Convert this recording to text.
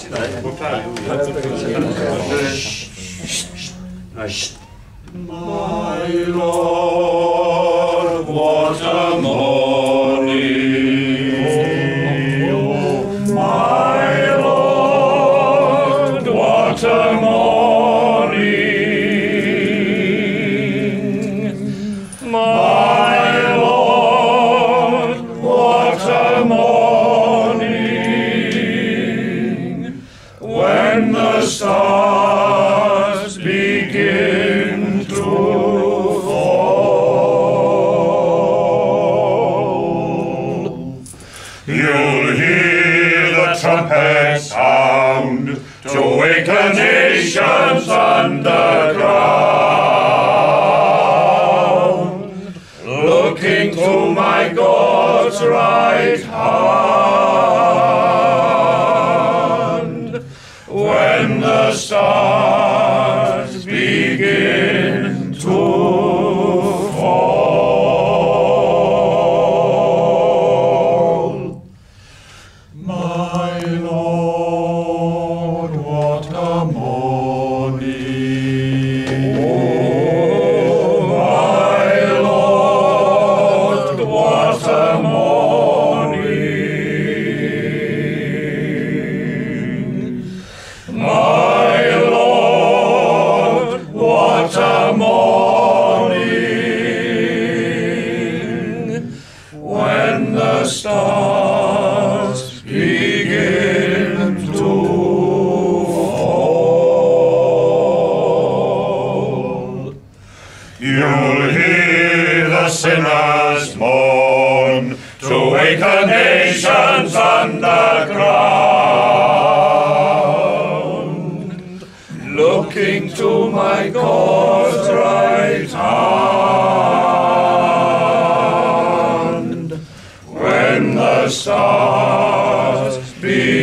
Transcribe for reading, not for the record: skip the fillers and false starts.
My Lord, what a morning! My Lord, what a morning! My Lord, what a morning! When the stars begin to fall, you'll hear the trumpet sound to wake the nations underground, looking to my God's right hand. When the stars begin to fall. My Lord, what a morning! Oh, my Lord, what a morning! My Lord, what a morning! When the stars begin to fall, you'll hear the sinners mourn to wake the nations underground, looking to my God's right hand. When the stars begin